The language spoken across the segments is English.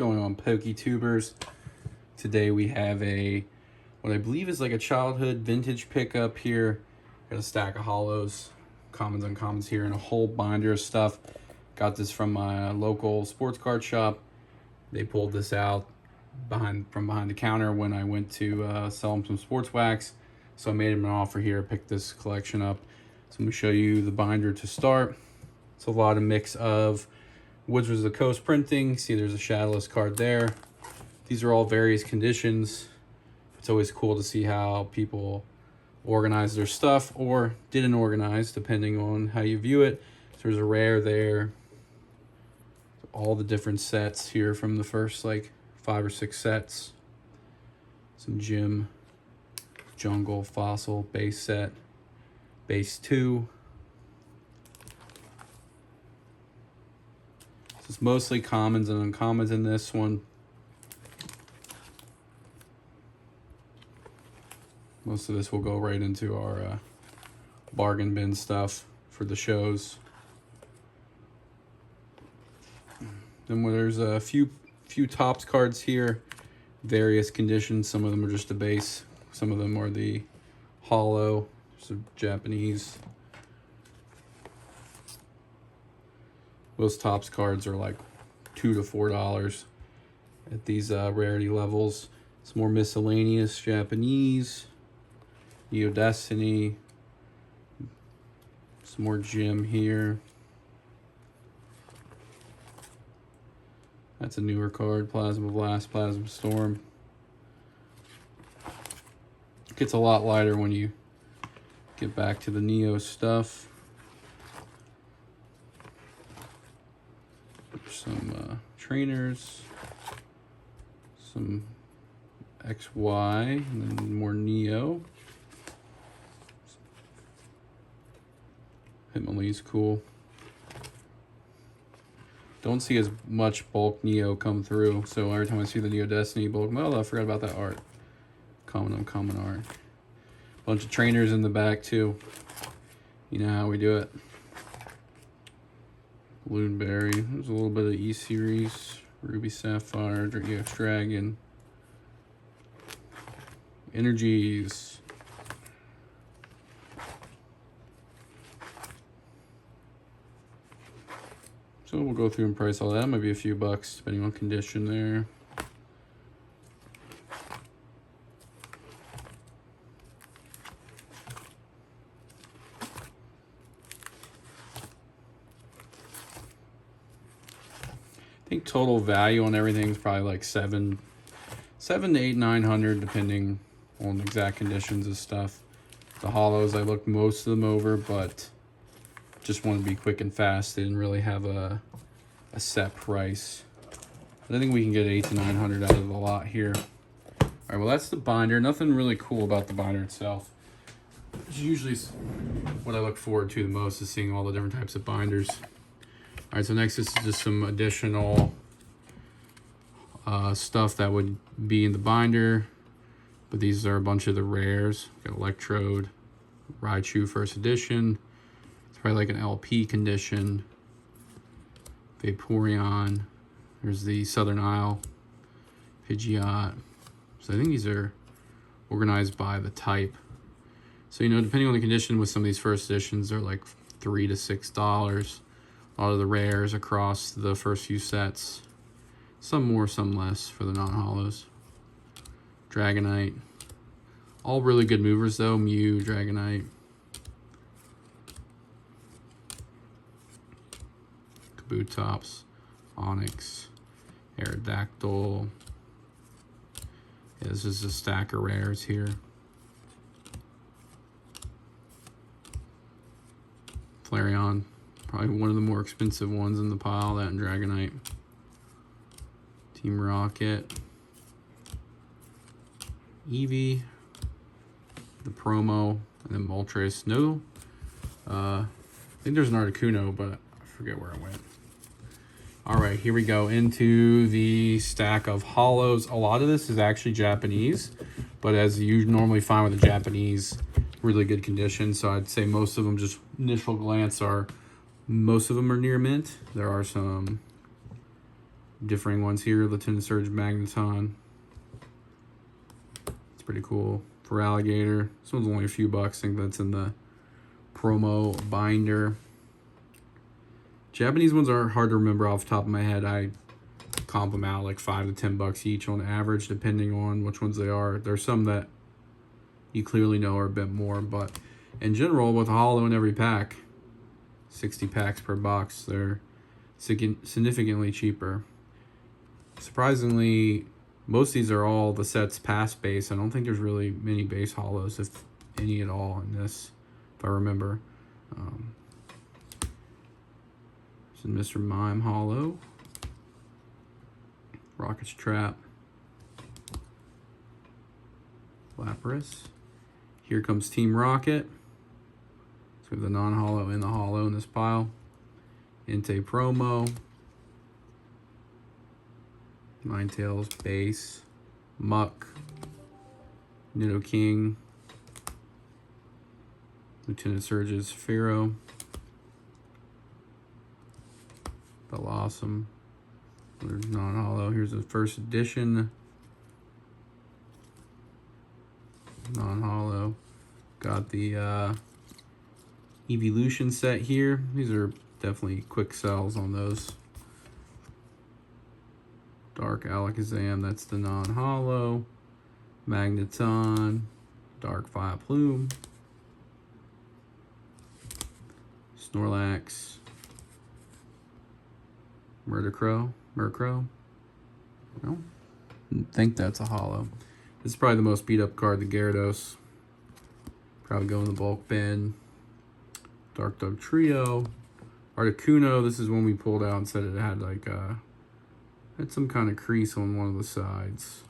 going on, PokeTubers? Today we have what I believe is like a childhood vintage pickup here. Got a stack of hollows, commons, uncommons here, and a whole binder of stuff. Got this from my local sports card shop. They pulled this out from behind the counter when I went to sell them some sports wax. So I made them an offer here, picked this collection up. So I'm gonna show you the binder to start. It's a lot of mix of Woodbridge of the Coast printing. See, there's a shadowless card there. These are all various conditions. It's always cool to see how people organize their stuff or didn't organize, depending on how you view it. So there's a rare there. All the different sets here from the first like 5 or 6 sets. Some gym, jungle, fossil, base set, base 2. It's mostly commons and uncommons in this one. Most of this will go right into our bargain bin stuff for the shows. Then there's a few Topps cards here, various conditions. Some of them are just a base. Some of them are the hollow. Some Japanese. Those Topps cards are like $2 to $4 at these rarity levels. Some more miscellaneous Japanese, Neo Destiny, some more Gym here. That's a newer card, Plasma Blast, Plasma Storm. It gets a lot lighter when you get back to the Neo stuff. Some trainers, some XY, and then more Neo. Hitmonlee's cool. Don't see as much bulk Neo come through, so every time I see the Neo Destiny bulk, well, I forgot about that art. Common, uncommon art. Bunch of trainers in the back too. You know how we do it. Loonberry, there's a little bit of E-Series, Ruby Sapphire, EX Dragon, Energies. So we'll go through and price all that. Might be a few bucks depending on condition there. I think total value on everything is probably like seven to eight, 900, depending on the exact conditions of stuff. The hollows, I looked most of them over, but just wanted to be quick and fast. They didn't really have a set price. But I think we can get 800 to 900 out of the lot here. All right, well, that's the binder. Nothing really cool about the binder itself. It's usually what I look forward to the most, is seeing all the different types of binders. All right, so next this is just some additional stuff that would be in the binder, but these are a bunch of the rares. Got Electrode, Raichu First Edition. It's probably like an LP condition. Vaporeon. There's the Southern Isle, Pidgeot. So I think these are organized by the type. So, you know, depending on the condition with some of these first editions, they're like $3 to $6. A lot of the rares across the first few sets. Some more, some less for the non-hollows. Dragonite. All really good movers though. Mew, Dragonite. Kabutops, Onyx, Aerodactyl. Yeah, this is a stack of rares here. Flareon. Probably one of the more expensive ones in the pile, that and Dragonite. Team Rocket. Eevee. The promo. And then Moltres. No. I think there's an Articuno, but I forget where it went. Alright, here we go into the stack of hollows. A lot of this is actually Japanese, but as you normally find with the Japanese, really good condition. So I'd say most of them, just initial glance, most of them are near mint. There are some differing ones here. Lieutenant Surge Magneton. It's pretty cool. For Alligator, this one's only a few bucks. I think that's in the promo binder. Japanese ones are hard to remember off the top of my head. I comp them out like $5 to 10 bucks each on average, depending on which ones they are. There's some that you clearly know are a bit more, but in general, with a holo in every pack, 60 packs per box, they're significantly cheaper. Surprisingly, most of these are all the sets past base. I don't think there's really many base holos, if any at all, in this, if I remember. This is Mr. Mime holo. Rocket's Trap. Lapras. Here comes Team Rocket. So we have the non-holo and the holo in this pile. Inte promo. Ninetales base. Muck. Nidoking. Lieutenant Surge's Pharaoh. Awesome. There's non-holo. Here's the first edition. Non-holo. Got the Evolution set here. These are definitely quick sells on those. Dark Alakazam, that's the non-holo. Magneton. Dark Vileplume. Snorlax. Murkrow. No, I think that's a holo. This is probably the most beat up card, the Gyarados. Probably go in the bulk bin. Dark Dog Trio. Articuno, this is one we pulled out and said it had like had some kind of crease on one of the sides.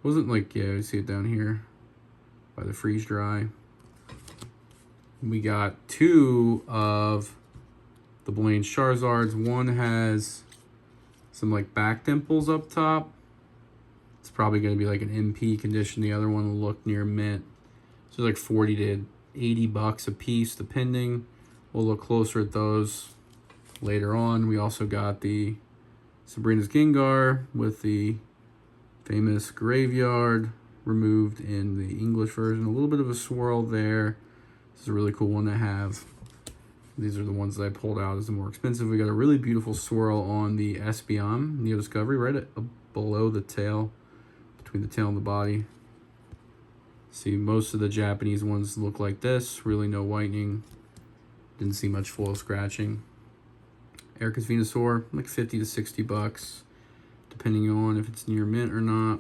Wasn't like, yeah, you see it down here by the freeze dry. We got two of the Blaine Charizards. One has some like back dimples up top. It's probably going to be like an MP condition. The other one will look near mint. So like 40 to 80 bucks a piece, depending. We'll look closer at those later on. We also got the Sabrina's Gengar with the famous graveyard removed in the English version. A little bit of a swirl there. This is a really cool one to have. These are the ones that I pulled out as the more expensive. We got a really beautiful swirl on the Espeon Neo Discovery, right below the tail, between the tail and the body. See, most of the Japanese ones look like this. Really no whitening. Didn't see much foil scratching. Erica's Venusaur, like 50 to 60 bucks, depending on if it's near mint or not.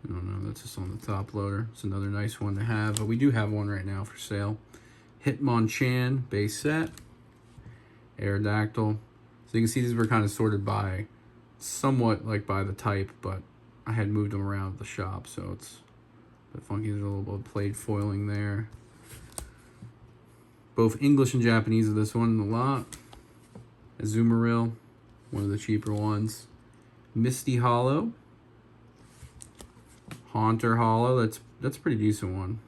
I don't know, that's just on the top loader. It's another nice one to have, but we do have one right now for sale. Hitmonchan base set. Aerodactyl. So you can see these were kind of sorted by, somewhat like by the type, but I had moved them around at the shop, so it's a bit funky. There's a little bit of plate foiling there. Both English and Japanese of this one a lot. Azumarill, one of the cheaper ones. Misty Holo. Haunter Holo, that's a pretty decent one.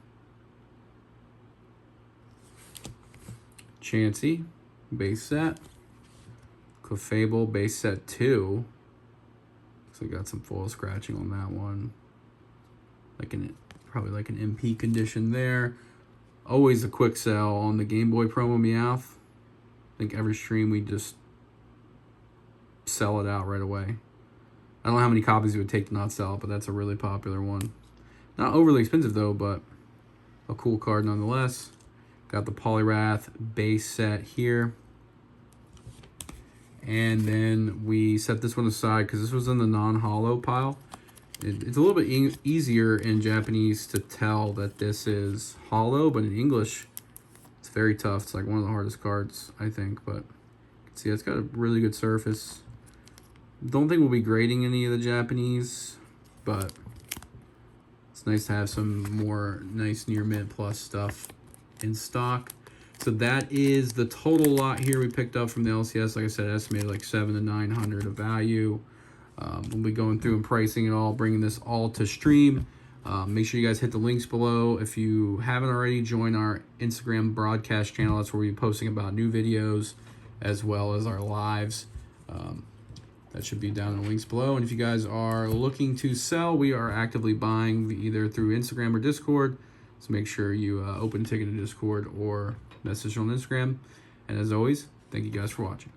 Chansey, base set. Clefable, base set 2. So we got some foil scratching on that one. Probably like an MP condition there. Always a quick sell on the Game Boy promo Meowth. I think every stream we just sell it out right away. I don't know how many copies it would take to not sell it, but that's a really popular one. Not overly expensive though, but a cool card nonetheless. Got the Poliwrath base set here. And then we set this one aside because this was in the non-holo pile. It's a little bit easier in Japanese to tell that this is holo, but in English, it's very tough. It's like one of the hardest cards, I think. But you can see it's got a really good surface. Don't think we'll be grading any of the Japanese, but it's nice to have some more nice near mint plus stuff in stock. So that is the total lot here we picked up from the LCS. Like I said, estimated like 700 to 900 of value. We'll be going through and pricing it all, bringing this all to stream. Make sure you guys hit the links below. If you haven't already, join our Instagram broadcast channel. That's where we'll be posting about new videos as well as our lives. That should be down in the links below. And if you guys are looking to sell, we are actively buying either through Instagram or Discord. So make sure you open a ticket in Discord or message on Instagram. And as always, thank you guys for watching.